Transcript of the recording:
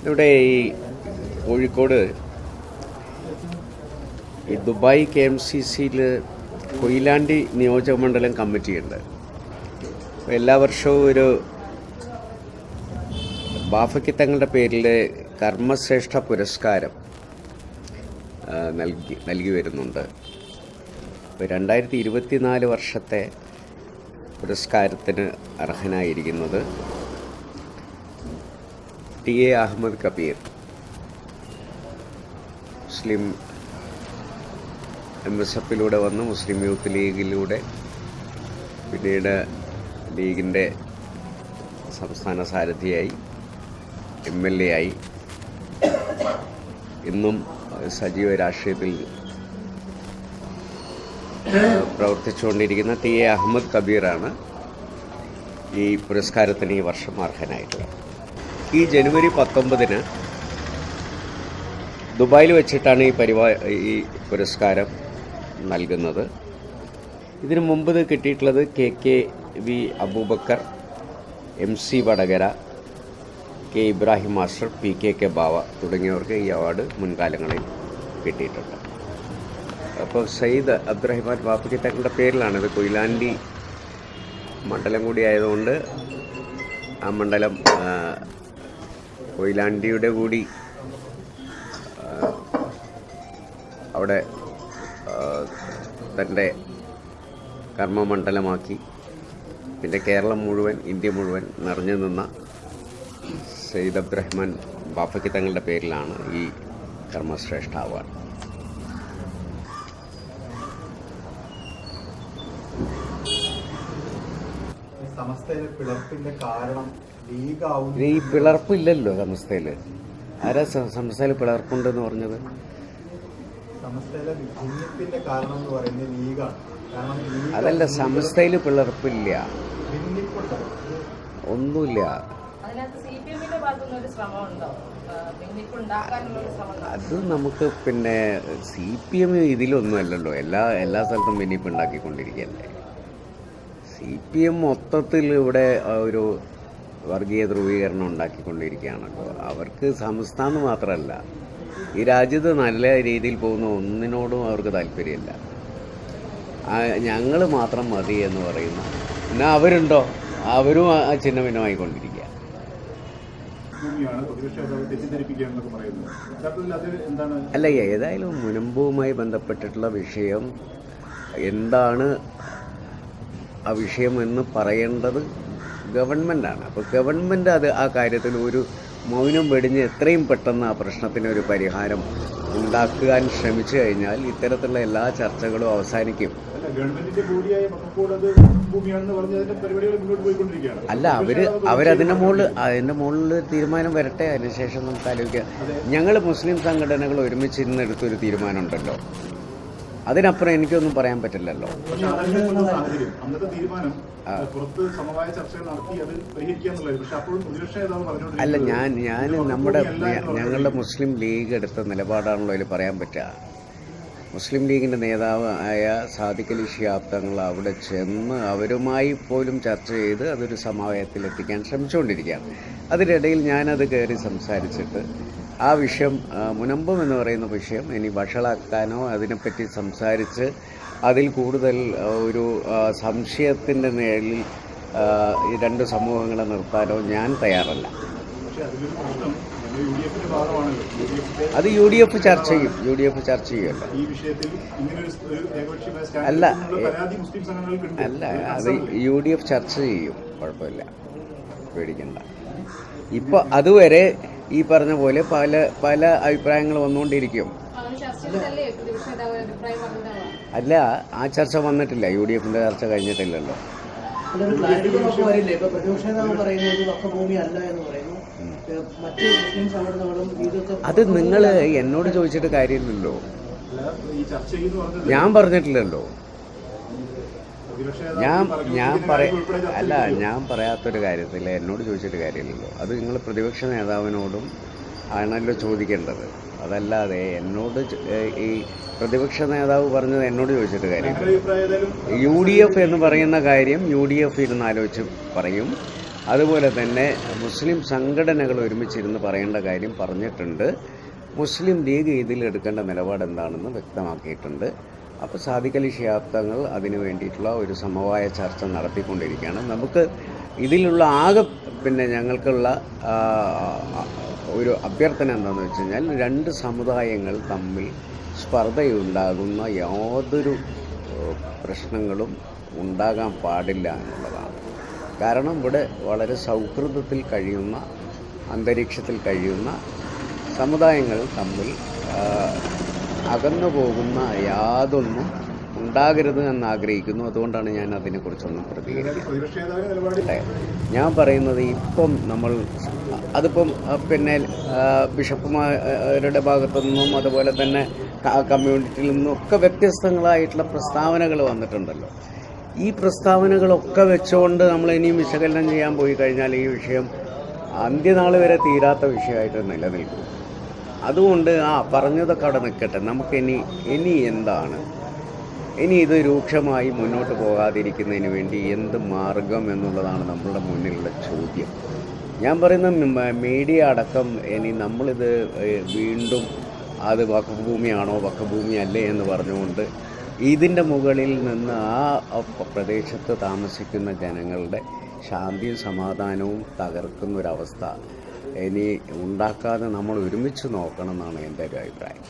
ഇവിടെ ഈ കോഴിക്കോട് ഈ ദുബായ് KMCC-യിൽ കൊയിലാണ്ടി നിയോജകമണ്ഡലം കമ്മിറ്റിയുണ്ട്. എല്ലാ വർഷവും ഒരു ബാഫക്കി തങ്ങളുടെ പേരിൽ കർമ്മശ്രേഷ്ഠ പുരസ്കാരം നൽകി വരുന്നുണ്ട്. 2024 വർഷത്തെ പുരസ്കാരത്തിന് അർഹനായിരിക്കുന്നത് TA അഹമ്മദ് കബീർ, മുസ്ലിം MSF-ലൂടെ വന്ന് മുസ്ലിം യൂത്ത് ലീഗിലൂടെ പിന്നീട് ലീഗിൻ്റെ സംസ്ഥാന സാരഥിയായി MLA ആയി ഇന്നും സജീവ രാഷ്ട്രീയത്തിൽ പ്രവർത്തിച്ചുകൊണ്ടിരിക്കുന്ന TA അഹമ്മദ് കബീറാണ് ഈ പുരസ്കാരത്തിന് ഈ വർഷം അർഹനായിട്ടുള്ളത്. ഈ ജനുവരി 19 ദുബായിൽ വെച്ചിട്ടാണ് ഈ പുരസ്കാരം നൽകുന്നത്. ഇതിനു മുമ്പ് ഇത് കിട്ടിയിട്ടുള്ളത് KKV Abubakar, MC Vadakara, K Ibrahim master, PKK Bava തുടങ്ങിയവർക്ക് ഈ അവാർഡ് മുൻകാലങ്ങളിൽ കിട്ടിയിട്ടുണ്ട്. അപ്പോൾ സയ്യിദ് അബ്ദുറഹിമാൻ ബാഫക്കി തങ്ങളുടെ പേരിലാണിത്. കൊയിലാണ്ടി മണ്ഡലം കൂടി ആയതുകൊണ്ട് ആ മണ്ഡലം കൊയിലാണ്ടിയുടെ കൂടി അവിടെ തൻ്റെ കർമ്മമണ്ഡലമാക്കി പിന്നെ കേരളം മുഴുവൻ, ഇന്ത്യ മുഴുവൻ നിറഞ്ഞു നിന്ന സയ്യിദ് അബ്ദുറഹ്മാൻ ബാഫക്കി തങ്ങളുടെ പേരിലാണ് ഈ കർമ്മശ്രേഷ്ഠ അവാർഡ്. ഈ പിളർപ്പില്ലല്ലോ സമസ്തയിൽ. ആരാ സമസ്തയിൽ പിളർപ്പുണ്ടെന്ന് പറഞ്ഞത്? അതല്ല, സമസ്തയിൽ പിളർപ്പില്ല, ഒന്നുമില്ല. അത് നമുക്ക് പിന്നെ CPM ഇതിലൊന്നുമല്ലല്ലോ. എല്ലാ സ്ഥലത്തും ഭിന്നിപ്പ് ഉണ്ടാക്കിക്കൊണ്ടിരിക്കുകയല്ലേ. CPM മൊത്തത്തിൽ ഇവിടെ ഒരു വർഗീയ ധ്രുവീകരണം ഉണ്ടാക്കിക്കൊണ്ടിരിക്കുകയാണല്ലോ. അവർക്ക് സംസ്ഥാനം മാത്രമല്ല, ഈ രാജ്യത്ത് നല്ല രീതിയിൽ പോകുന്ന ഒന്നിനോടും അവർക്ക് താല്പര്യമില്ല. ഞങ്ങൾ മാത്രം മതി എന്ന് പറയുന്ന, എന്നാൽ അവരുണ്ടോ? അവരും ആ ഛിന്നഭിന്നമായിക്കൊണ്ടിരിക്കുക. അല്ല, ഏതായാലും മുനമ്പുമായി ബന്ധപ്പെട്ടിട്ടുള്ള വിഷയം എന്താണ് ആ വിഷയം എന്ന് പറയേണ്ടത് ഗവൺമെൻറ്റാണ്. അപ്പോൾ ഗവൺമെൻറ് ആ കാര്യത്തിൽ ഒരു മൗനം വെടിഞ്ഞ് എത്രയും പെട്ടെന്ന് ആ പ്രശ്നത്തിനൊരു പരിഹാരം ഉണ്ടാക്കാൻ ശ്രമിച്ചു കഴിഞ്ഞാൽ ഇത്തരത്തിലുള്ള എല്ലാ ചർച്ചകളും അവസാനിക്കും. അല്ല, അവരതിൻ്റെ മുകളിൽ തീരുമാനം വരട്ടെ, അതിനുശേഷം നമുക്ക് ആലോചിക്കാം. ഞങ്ങൾ മുസ്ലിം സംഘടനകൾ ഒരുമിച്ചിരുന്ന് എടുത്തൊരു തീരുമാനമുണ്ടല്ലോ, അതിനപ്പുറം എനിക്കൊന്നും പറയാൻ പറ്റില്ലല്ലോ. അല്ല, ഞങ്ങളുടെ മുസ്ലിം ലീഗ് എടുത്ത നിലപാടാണല്ലോ അതിൽ പറയാൻ പറ്റുക. മുസ്ലിം ലീഗിൻ്റെ നേതാവ് ആയ സാദിഖ് അലി ശിഹാബ് തങ്ങൾ അവിടെ ചെന്ന് അവരുമായി പോലും ചർച്ച ചെയ്ത് അതൊരു സമവായത്തിലെത്തിക്കാൻ ശ്രമിച്ചുകൊണ്ടിരിക്കുകയാണ്. അതിനിടയിൽ ഞാനത് കയറി സംസാരിച്ചിട്ട് ആ വിഷയം, മുനമ്പം എന്ന് പറയുന്ന വിഷയം ഇനി വഷളാക്കാനോ അതിനെപ്പറ്റി സംസാരിച്ച് അതിൽ കൂടുതൽ ഒരു സംശയത്തിൻ്റെ നിഴലിൽ ഈ രണ്ട് സമൂഹങ്ങളെ നിർത്താനോ ഞാൻ തയ്യാറല്ല. അത് UDF ചർച്ച ചെയ്യുമല്ലോ. അല്ല, അത് UDF ചർച്ച ചെയ്യും, കുഴപ്പമില്ല, പേടിക്കണ്ട. ഇപ്പോൾ അതുവരെ ഈ പറഞ്ഞ പോലെ പല അഭിപ്രായങ്ങൾ വന്നുകൊണ്ടിരിക്കും. അല്ല, ആ ചർച്ച വന്നിട്ടില്ല, UDF-ന്റെ ചർച്ച കഴിഞ്ഞിട്ടില്ലല്ലോ. അത് നിങ്ങൾ എന്നോട് ചോദിച്ചിട്ട് കാര്യമില്ലല്ലോ, ഞാൻ പറഞ്ഞിട്ടില്ലല്ലോ. ഞാൻ പറയാത്തൊരു കാര്യത്തിൽ എന്നോട് ചോദിച്ചിട്ട് കാര്യമില്ലല്ലോ. അത് നിങ്ങൾ പ്രതിപക്ഷ നേതാവിനോടും ആണല്ലോ ചോദിക്കേണ്ടത്. അതല്ലാതെ എന്നോട് ഈ പ്രതിപക്ഷ നേതാവ് പറഞ്ഞത് എന്നോട് ചോദിച്ചിട്ട് കാര്യമില്ല. UDF എന്ന് പറയുന്ന കാര്യം UDF ഇരുന്ന് ആലോചിച്ച് പറയും. അതുപോലെ തന്നെ മുസ്ലിം സംഘടനകൾ ഒരുമിച്ചിരുന്ന് പറയേണ്ട കാര്യം പറഞ്ഞിട്ടുണ്ട്. മുസ്ലിം ലീഗ് ഇതിലെടുക്കേണ്ട നിലപാട് എന്താണെന്ന് വ്യക്തമാക്കിയിട്ടുണ്ട്. അപ്പോൾ സാദിഖ് അലി ശിഹാബ് തങ്ങൾ അതിനു വേണ്ടിയിട്ടുള്ള ഒരു സമവായ ചർച്ച നടത്തിക്കൊണ്ടിരിക്കുകയാണ്. നമുക്ക് ഇതിലുള്ള ഞങ്ങൾക്കുള്ള ഒരു അഭ്യർത്ഥന എന്താണെന്ന് വെച്ച് കഴിഞ്ഞാൽ, രണ്ട് സമുദായങ്ങൾ തമ്മിൽ സ്പർദ്ധയുണ്ടാകുന്ന യാതൊരു പ്രശ്നങ്ങളും ഉണ്ടാകാൻ പാടില്ല എന്നുള്ളതാണ്. കാരണം ഇവിടെ വളരെ സൗഹൃദത്തിൽ കഴിയുന്ന, അന്തരീക്ഷത്തിൽ കഴിയുന്ന സമുദായങ്ങൾ തമ്മിൽ അകന്നു പോകുന്ന യാതൊന്നും ഉണ്ടാകരുത് എന്നാഗ്രഹിക്കുന്നു. അതുകൊണ്ടാണ് ഞാൻ അതിനെക്കുറിച്ചൊന്നും പ്രതികരിക്കുന്നത്. ഞാൻ പറയുന്നത് ഇപ്പം അതിപ്പം ബിഷപ്പുമാരുടെ ഭാഗത്തു നിന്നും അതുപോലെ തന്നെ കമ്മ്യൂണിറ്റിയിൽ നിന്നും ഒക്കെ വ്യത്യസ്തങ്ങളായിട്ടുള്ള പ്രസ്താവനകൾ വന്നിട്ടുണ്ടല്ലോ. ഈ പ്രസ്താവനകളൊക്കെ വെച്ചുകൊണ്ട് നമ്മൾ ഇനിയും വിശകലനം ചെയ്യാൻ പോയി കഴിഞ്ഞാൽ ഈ വിഷയം അന്ത്യനാൾ വരെ തീരാത്ത വിഷയമായിട്ട് നിലനിൽക്കും. അതുകൊണ്ട് പറഞ്ഞതൊക്കെ അവിടെ നിൽക്കട്ടെ. ഇനി എന്താണ്, ഇനി ഇത് രൂക്ഷമായി മുന്നോട്ട് പോകാതിരിക്കുന്നതിന് വേണ്ടി എന്ത് മാർഗം എന്നുള്ളതാണ് നമ്മളുടെ മുന്നിലുള്ള ചോദ്യം. ഞാൻ പറയുന്ന മീഡിയ അടക്കം ഇനി നമ്മളിത് വീണ്ടും അത് വഖഫ് ഭൂമിയാണോ വഖഫ് ഭൂമി അല്ലേ എന്ന് പറഞ്ഞുകൊണ്ട് ഇതിൻ്റെ മുകളിൽ നിന്ന് ആ പ്രദേശത്ത് താമസിക്കുന്ന ജനങ്ങളുടെ ശാന്തിയും സമാധാനവും തകർക്കുന്നൊരവസ്ഥ ഇനി ഉണ്ടാക്കാതെ നമ്മൾ ഒരുമിച്ച് നോക്കണം എന്നാണ് എൻ്റെ ഒരു അഭിപ്രായം.